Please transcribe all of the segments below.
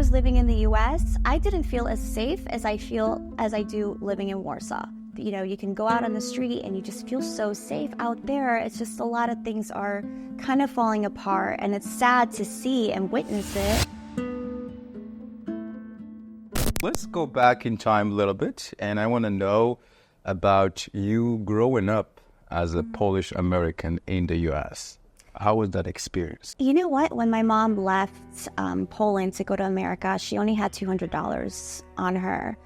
was living in the US, I didn't feel as safe as I do living in Warsaw. You know, you can go out on the street and you just feel so safe out there. It's just a lot of things are kind of falling apart, and it's sad to see and witness it. Let's go back in time a little bit, and I want to know about you growing up as a Polish American in the US. How was that experience? You know what? When my mom left Poland to go to America, she only had $200 on her.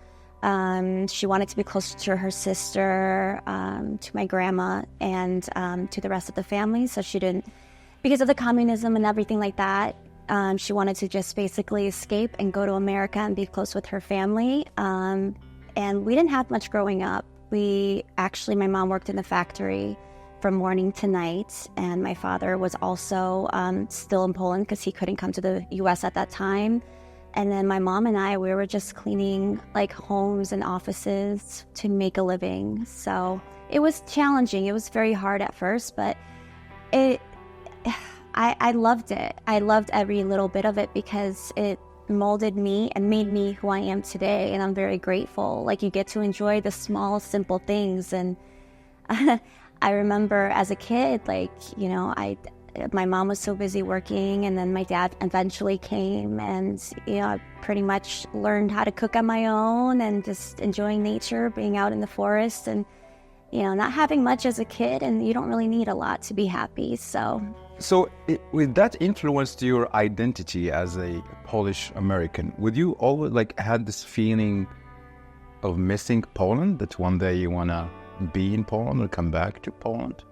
She wanted to be closer to her sister, to my grandma, and to the rest of the family. So she didn't, because of the communism and everything like that, she wanted to just basically escape and go to America and be close with her family. And we didn't have much growing up. My mom worked in the factory from morning to night, and my father was also still in Poland because he couldn't come to the US at that time. And then my mom and we were just cleaning like homes and offices to make a living. So it was challenging. It was very hard at first, but I loved it. I loved every little bit of it because it molded me and made me who I am today. And I'm very grateful. Like, you get to enjoy the small, simple things. And I remember as a kid, like, you know, my mom was so busy working, and then my dad eventually came, and, you know, I pretty much learned how to cook on my own and just enjoying nature, being out in the forest, and, you know, not having much as a kid, and you don't really need a lot to be happy. So with that influenced your identity as a Polish American, would you always had this feeling of missing Poland, that one day you want to be in Poland or come back to Poland?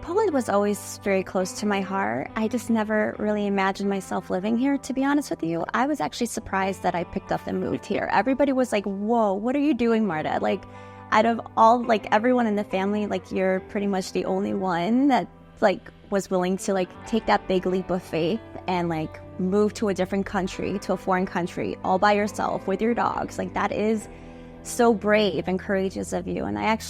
Poland was always very close to my heart. I just never really imagined myself living here, to be honest with you. I was actually surprised that I picked up and moved here. Everybody was like, whoa, what are you doing, Marta? Like, out of all, like, everyone in the family, like, you're pretty much the only one that, like, was willing to, like, take that big leap of faith and, like, move to a different country, to a foreign country, all by yourself with your dogs. Like, that is so brave and courageous of you. And I've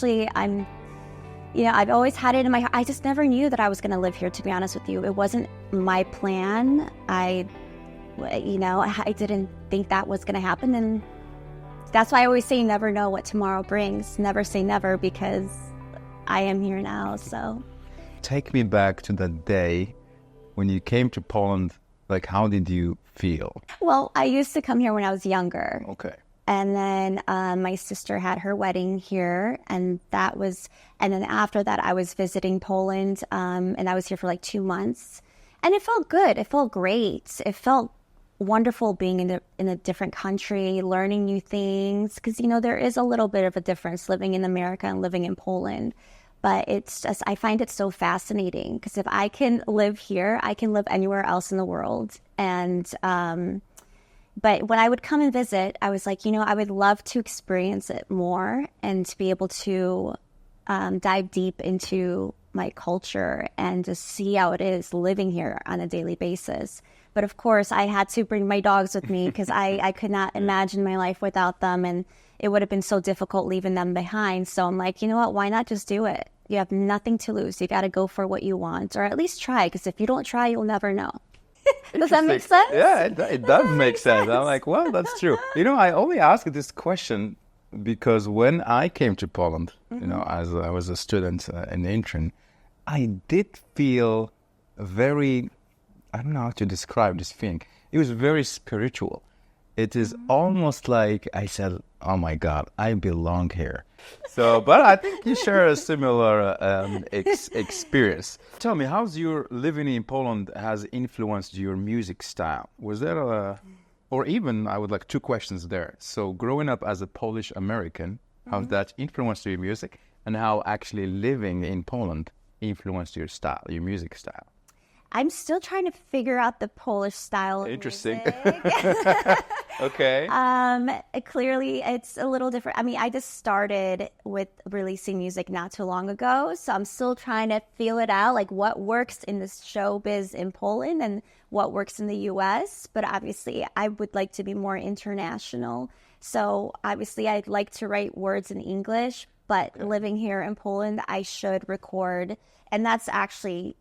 always had it in my heart. I just never knew that I was going to live here, to be honest with you. It wasn't my plan. I didn't think that was going to happen. And that's why I always say never know what tomorrow brings. Never say never, because I am here now. So take me back to that day when you came to Poland. Like, how did you feel? Well, I used to come here when I was younger. Okay. And then my sister had her wedding here, and then after that I was visiting Poland, and I was here for like 2 months, and it felt good. It felt great. It felt wonderful being in a different country, learning new things, because, you know, there is a little bit of a difference living in America and living in Poland. But it's just, I find it so fascinating, because if I can live here, I can live anywhere else in the world. And but when I would come and visit, I was like, you know, I would love to experience it more and to be able to dive deep into my culture and just see how it is living here on a daily basis. But of course, I had to bring my dogs with me, because I could not imagine my life without them. And it would have been so difficult leaving them behind. So I'm like, you know what, why not just do it? You have nothing to lose. You got to go for what you want, or at least try, because if you don't try, you'll never know. Does that make sense? Yeah, it does make sense. I'm like, well, that's true. You know, I only ask this question because when I came to Poland, you know, as I was a student, an intern, I did feel very, I don't know how to describe this feeling. It was very spiritual. It is almost like I said, oh my God, I belong here. So, but I think you share a similar experience. Tell me, how's your living in Poland has influenced your music style? Was there or even, I would like 2 questions there. So growing up as a Polish American, how that influenced your music, and how actually living in Poland influenced your style, your music style? I'm still trying to figure out the Polish style of Interesting. music. Okay. Clearly, it's a little different. I mean, I just started with releasing music not too long ago, so I'm still trying to feel it out, like what works in this showbiz in Poland and what works in the U.S. But obviously, I would like to be more international. So obviously, I'd like to write words in English, but living here in Poland, I should record. And that's actually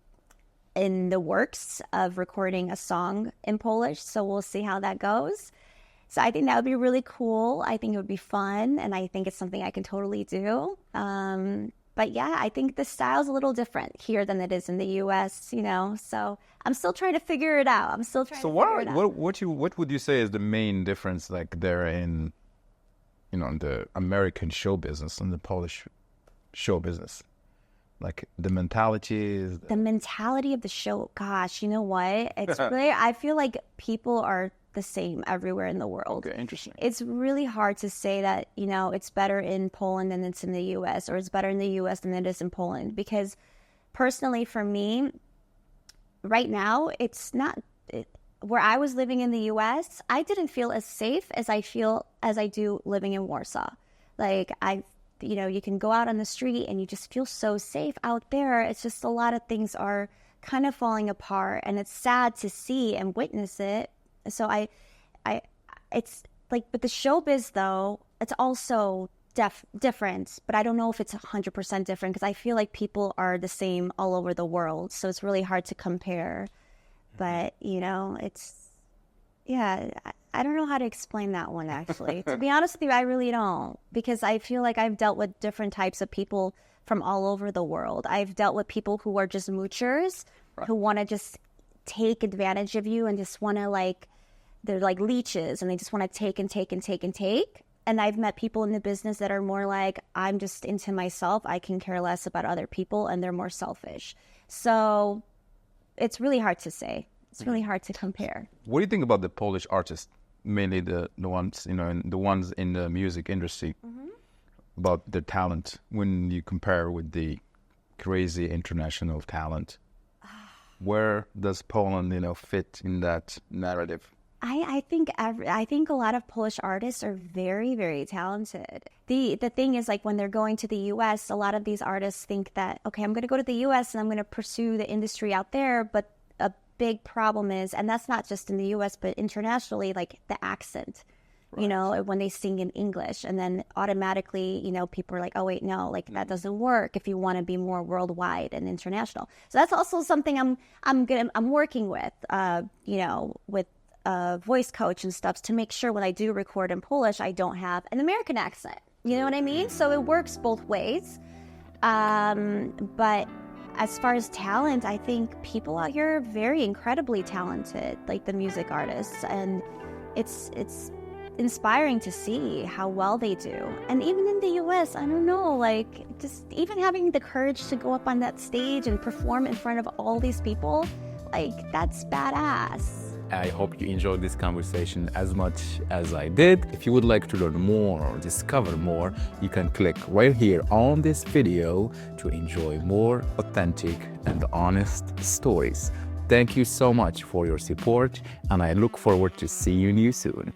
in the works of recording a song in Polish. So we'll see how that goes. So I think that would be really cool. I think it would be fun. And I think it's something I can totally do. But yeah, I think the style's a little different here than it is in the US, you know. So I'm still trying to figure it out. So what would you say is the main difference like there in, you know, in the American show business and the Polish show business? Like the mentality is... The mentality of the show, gosh, you know what? It's really, I feel like people are the same everywhere in the world. Okay, interesting. It's really hard to say that, you know, it's better in Poland than it's in the US, or it's better in the US than it is in Poland. Because personally for me, right now, it's not, where I was living in the US, I didn't feel as safe as I do living in Warsaw. Like you know, you can go out on the street and you just feel so safe out there. It's just a lot of things are kind of falling apart, and it's sad to see and witness it. So it's like, but the showbiz though, it's also different, but I don't know if it's 100% different because I feel like people are the same all over the world. So it's really hard to compare, but you know, yeah, I don't know how to explain that one actually. To be honest with you, I really don't, because I feel like I've dealt with different types of people from all over the world. I've dealt with people who are just moochers, who want to just take advantage of you and just want to like, they're like leeches and they just want to take and take and take and take. And I've met people in the business that are more like, I'm just into myself. I can care less about other people, and they're more selfish. So it's really hard to say. It's really hard to compare. What do you think about the Polish artists, mainly the ones, you know, the ones in the music industry, about their talent when you compare with the crazy international talent? Where does Poland, you know, fit in that narrative? I think a lot of Polish artists are very, very talented. The thing is, like, when they're going to the US, a lot of these artists think that, okay, I'm going to go to the US and I'm going to pursue the industry out there. But a big problem is, and that's not just in the US, but internationally, like the accent, you know, when they sing in English, and then automatically, you know, people are like, oh wait, no, like that doesn't work if you want to be more worldwide and international. So that's also something I'm working with, you know, with a voice coach and stuff, to make sure when I do record in Polish, I don't have an American accent. You know what I mean? So it works both ways. But as far as talent, I think people out here are very incredibly talented, like the music artists, and it's inspiring to see how well they do. And even in the US, I don't know, like just even having the courage to go up on that stage and perform in front of all these people, like that's badass. I hope you enjoyed this conversation as much as I did. If you would like to learn more or discover more, you can click right here on this video to enjoy more authentic and honest stories. Thank you so much for your support, and I look forward to seeing you soon.